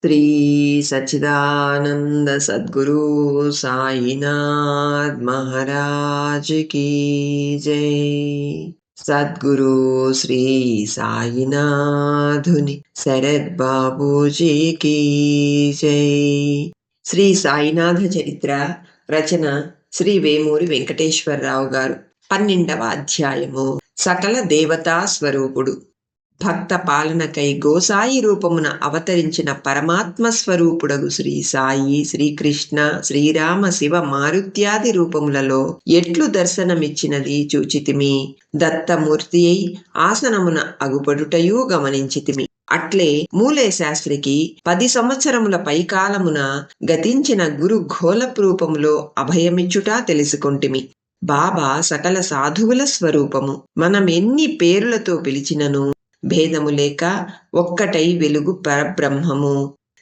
Shri Sachchidananda Sadhguru Sainath Maharaj key జై. సద్గురు శ్రీ సాయినాథుని Sarath Babuji key జై. శ్రీ సాయినాథ చరిత్ర రచన శ్రీ వేమూరి వెంకటేశ్వరరావు గారు. 12వ అధ్యాయము. సకల దేవతా స్వరూపుడు. భక్త పాలనకై గోసాయి రూపమున అవతరించిన పరమాత్మ స్వరూపుడగు శ్రీ సాయి శ్రీకృష్ణ శ్రీరామ శివ మారుత్యాది రూపములలో ఎట్లు దర్శనమిచ్చినది చూచితిమి. దత్తమూర్తి అయి ఆసనమున అగుపడుటయూ గమనించితిమి. అట్లే మూలే శాస్త్రికి 10 సంవత్సరముల పైకాలమున గతించిన గురు ఘోలప్ రూపములో అభయమిచ్చుట తెలుసుకొంటిమి. బాబా సకల సాధువుల స్వరూపము. మనమెన్ని పేరులతో పిలిచినను భేదము లేక ఒక్కటై వెలుగు పరబ్రహ్మము.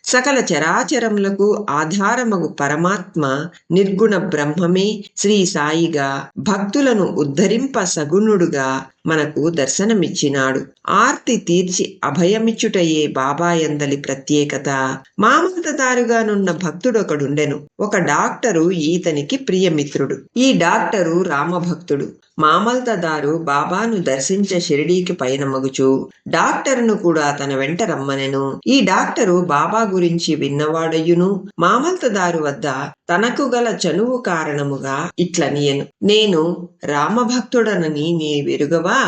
సకల చరాచరములకు ఆధారమగు పరమాత్మ నిర్గుణ బ్రహ్మమే శ్రీ సాయిగా భక్తులను ఉద్ధరింప సగుణుడుగా మనకు దర్శనమిచ్చినాడు. ఆర్తి తీర్చి అభయమిచ్చుటయే బాబాయందలి ప్రత్యేకత. మామలతదారుగానున్న భక్తుడొకడుండెను. ఒక డాక్టరు ఈతనికి ప్రియమిత్రుడు. ఈ డాక్టరు రామభక్తుడు. మామల్తదారు బాబాను దర్శించ షిరిడీకి పయనమగుచు డాక్టరును కూడా తన వెంట రమ్మనెను. ఈ డాక్టరు బాబా గురించి విన్నవాడయ్యును మామల్తదారు వద్ద తనకు గల చనువు కారణముగా ఇట్లనియెను. నేను రామభక్తుడనని నీ వెరుగవా?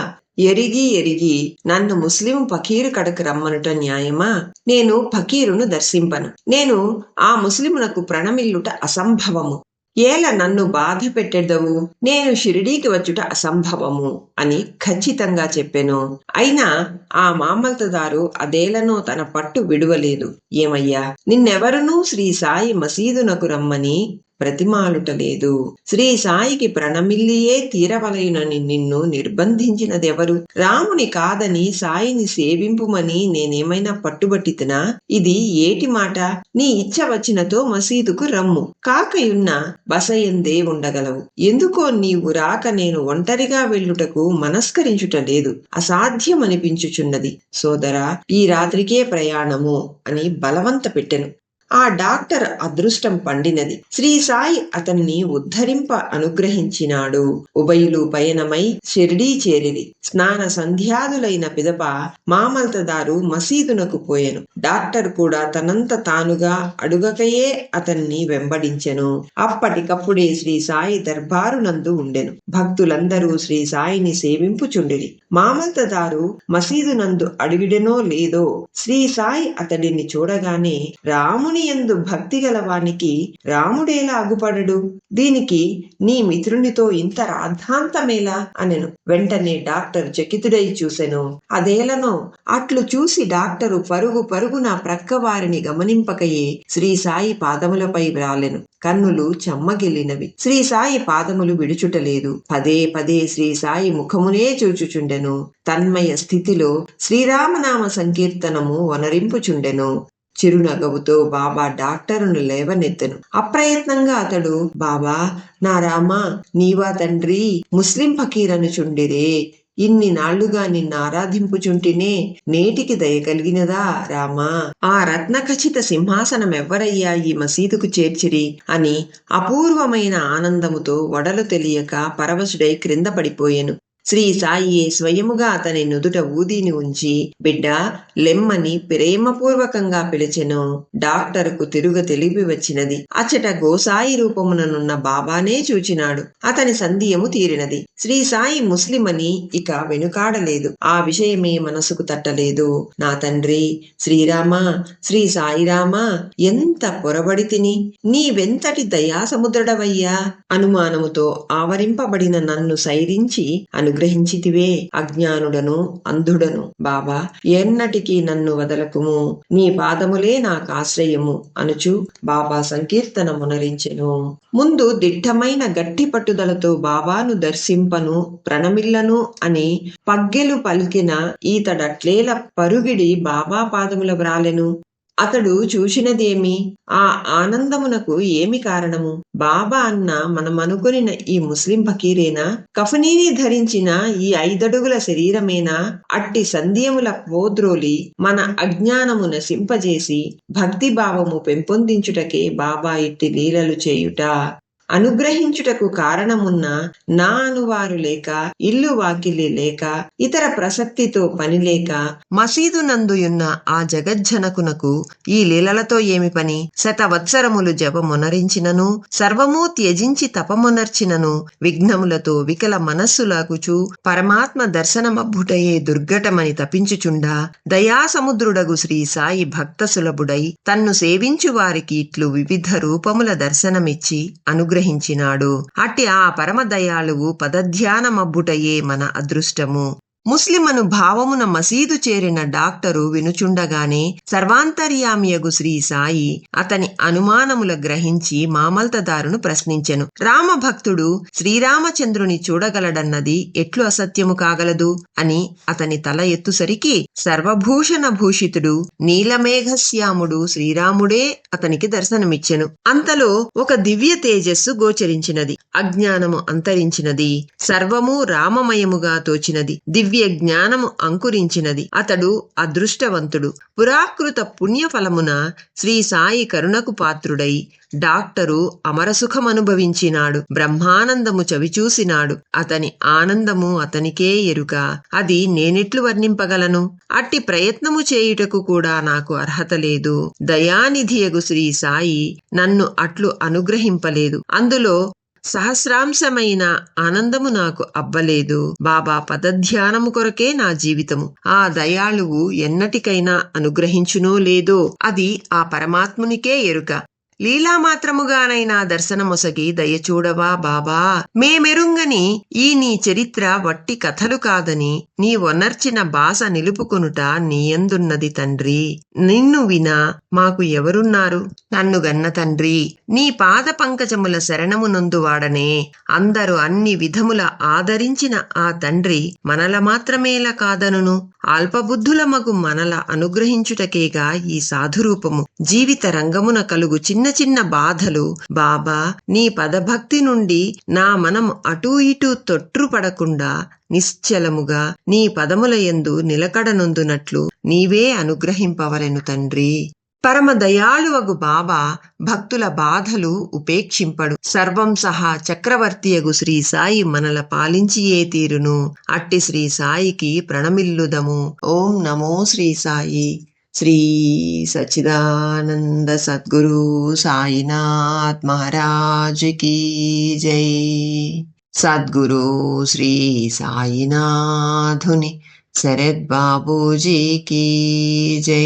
ఎరిగి నన్ను ముస్లిం ఫకీరు కడకు రమ్మనుట న్యాయమా? నేను ఫకీరును దర్శింపను. నేను ఆ ముస్లిమునకు ప్రణమిల్లుట అసంభవము. ఏల నన్ను బాధ పెట్టెదవు? నేను షిరిడీకి వచ్చుట అసంభవము అని ఖచ్చితంగా చెప్పెను. అయినా ఆ మామల్తదారు అదేలనో తన పట్టు విడువలేదు. ఏమయ్యా, నిన్నెవరునూ శ్రీ సాయి మసీదునకు రమ్మని ప్రతిమాలుటలేదు. శ్రీ సాయికి ప్రణమిల్లియే తీరవలయునని నిన్ను నిర్బంధించినదెవరు? రాముని కాదని సాయిని సేవింపుమని నేనేమైనా పట్టుబట్టితనా? ఇది ఏటి మాట? నీ ఇచ్చ వచ్చినతో మసీదుకు రమ్ము. కాకయున్న బసయందే ఉండగలవు. ఎందుకో నీవు రాక నేను ఒంటరిగా వెళ్ళుటకు మనస్కరించుట లేదు. అసాధ్యమనిపించుచున్నది. సోదరా, ఈ రాత్రికే ప్రయాణము అని బలవంత పెట్టెను. ఆ డాక్టర్ అదృష్టం పండినది. శ్రీ సాయి అతన్ని ఉద్ధరింప అనుగ్రహించినాడు. ఉభయులు పయనమై షిరిడీ చేరిరి. స్నాన సంధ్యాదులైన పిదప మామల్తదారు మసీదునకు పోయెను. డాక్టర్ కూడా తనంత తానుగా అడుగకయే అతన్ని వెంబడించెను. అప్పటికప్పుడే శ్రీ సాయి దర్బారునందు ఉండెను. భక్తులందరూ శ్రీ సాయిని సేవింపుచుండిరి. మామల్తదారు మసీదునందు అడుగుడెనో లేదో శ్రీ సాయి అతడిని చూడగానే రాముని యందు భక్తి గలవానికి రాముడేలా అగుపడడు? దీనికి నీ మిత్రునితో ఇంత రాద్ధాంతమేలా అనెను. వెంటనే డాక్టర్ చకితుడై చూసెను. అదేలనో అట్లు చూసి డాక్టరు పరుగున ప్రక్కవారిని గమనింపకయే శ్రీ సాయి పాదములపై వ్రాలెను. కన్నులు చెమ్మగిల్లినవి. శ్రీ సాయి పాదములు విడుచుటలేదు. పదే శ్రీ సాయి ముఖమునే చూచుచుండెను. తన్మయ స్థితిలో శ్రీరామనామ సంకీర్తనము వనరింపుచుండెను. చిరునగవుతో బాబా డాక్టరును లేవనెత్తెను. అప్రయత్నంగా అతడు, బాబా, నా రామా, నీవా తండ్రి? ముస్లిం ఫకీరనుచుండిరే. ఇన్ని నాళ్లుగా నిన్ను ఆరాధింపుచుంటినే, నేటికి దయ కలిగినదా రామా? ఆ రత్నఖచిత సింహాసనమెవ్వరయ్యా ఈ మసీదుకు చేర్చిరి అని అపూర్వమైన ఆనందముతో వడలు తెలియక పరవశుడై క్రింద పడిపోయెను. శ్రీ సాయియే స్వయముగా అతని నుదుట ఊదిని ఉంచి, బిడ్డా లెమ్మని ప్రేమపూర్వకంగా పిలిచెను. డాక్టరుకు తిరుగ తెలివి వచ్చినది. అచ్చట గోసాయి రూపముననున్న బాబానే చూచినాడు. అతని సందేహము తీరినది. శ్రీ సాయి ముస్లిమని ఇక వెనుకాడలేదు. ఆ విషయమే మనసుకు తట్టలేదు. నా తండ్రి శ్రీరామ, శ్రీ సాయిరామ, ఎంత పొరబడి తిని నీవెంతటి దయాసముద్రుడవయ్యా! అనుమానముతో ఆవరింపబడిన నన్ను సైరించి అనుగ్రహించితివే. అజ్ఞానుడను, అంధుడను. బాబా, ఎన్నటికీ నన్ను వదలకుము. నీ పాదములే నాకు ఆశ్రయము అనుచు బాబా సంకీర్తన మునరించెను. ముందు దిట్టమైన గట్టి పట్టుదలతో బాబాను దర్శింపను, ప్రణమిల్లను అని పగ్గెలు పలికిన ఈతడట్లేల పరుగిడి బాబా పాదముల వ్రాలెను. అతడు చూచినదేమి? ఆ ఆనందమునకు ఏమి కారణము? బాబా అన్న మనమనుకొనిన ఈ ముస్లిం ఫకీరేనా? కఫనీని ధరించిన ఈ 5 అడుగుల శరీరమేనా? అట్టి సంధ్యముల పోద్రోలి మన అజ్ఞానము నశింపజేసి భక్తిభావము పెంపొందించుటకే బాబా ఇట్టి లీలలు చేయుట. అనుగ్రహించుటకు కారణమున్న నా అనువారు లేక, ఇల్లు వాకిలి లేక, ఇతర ప్రసక్తితో పని లేక, మసీదు నందుయున్న ఆ జగజ్జనకునకు ఈ లీలలతో ఏమి పని? శతవత్సరములు జపమునరించినను, సర్వమూ త్యజించి తపమునర్చినను, విఘ్నములతో వికల మనస్సులాగుచు పరమాత్మ దర్శనమబ్బుటయే దుర్ఘటమని తపించుచుండా, దయాసముద్రుడగు శ్రీ సాయి భక్త సులభుడై తన్ను సేవించు వారికి ఇట్లు వివిధ రూపముల దర్శనమిచ్చి అనుగ్రహించినాడు. అట్టి ఆ పరమ దయాళువు పదధ్యానమబ్బుటయే మన అదృష్టము. ముస్లిమను భావమున మసీదు చేరిన డాక్టరు వినుచుండగానే సర్వాంతర్యామియగు శ్రీ సాయి అతని అనుమానముల గ్రహించి మామల్తదారును ప్రశ్నించెను. రామభక్తుడు శ్రీరామచంద్రుని చూడగలడన్నది ఎట్లు అసత్యము కాగలదు అని అతని తల ఎత్తుసరికి సర్వభూషణ భూషితుడు నీలమేఘశ్యాముడు శ్రీరాముడే అతనికి దర్శనమిచ్చెను. అంతలో ఒక దివ్య తేజస్సు గోచరించినది. అజ్ఞానము అంతరించినది. సర్వము రామమయముగా తోచినది. దివ్య జ్ఞానము అంకురించినది. అతడు అదృష్టవంతుడు. పురాకృత పుణ్యఫలమున శ్రీ సాయి కరుణకు పాత్రుడై డాక్టరు అమరసుఖమనుభవించినాడు. బ్రహ్మానందము చవిచూసినాడు. అతని ఆనందము అతనికే ఎరుక. అది నేనెట్లు వర్ణింపగలను? అట్టి ప్రయత్నము చేయుటకు కూడా నాకు అర్హత లేదు. దయానిధియగు శ్రీ సాయి నన్ను అట్లు అనుగ్రహింపలేదు. అందులో సహస్రాంశమైన ఆనందము నాకు అబ్బలేదు. బాబా పదధ్యానము కొరకే నా జీవితము. ఆ దయాళువు ఎన్నటికైనా అనుగ్రహించునో లేదో అది ఆ పరమాత్మునికే ఎరుక. లీలామాత్రముగానైనా దర్శనమొసగి దయచూడవా బాబా? మేమెరుంగని ఈ నీ చరిత్ర వట్టి కథలు కాదని నీ వనర్చిన బాస నిలుపుకొనుట నీయందున్నది తండ్రి. నిన్ను వినా మాకు ఎవరున్నారు? నన్ను గన్న తండ్రి, నీ పాద పంకజముల శరణమునందువాడనే అందరూ అన్ని విధముల ఆదరించిన ఆ తండ్రి మనల మాత్రమేలా కాదనును? అల్పబుద్ధులమగు మనల అనుగ్రహించుటకేగా ఈ సాధురూపము. జీవిత రంగమున కలుగు చిన్న చిన్న బాధలు బాబా నీ పదభక్తి నుండి నా మనము అటూ ఇటూ తొట్రుపడకుండా నిశ్చలముగా నీ పదములయందు నిలకడనొందునట్లు నీవే అనుగ్రహింపవలెను తండ్రి. పరమ దయాళువగు బాబా భక్తుల బాధలు ఉపేక్షింపడు. సర్వం సహా చక్రవర్తియగు శ్రీ సాయి మనల పాలించియే తీరును. అట్టి శ్రీ సాయికి ప్రణమిల్లుదము. ఓం నమో శ్రీ సాయి. శ్రీ సచ్చిదానంద సద్గురు సాయినాథ్ మహారాజ్ కీ జై. సద్గురు శ్రీ సాయినాథుని శరత్ బాబూజీ కీ జై.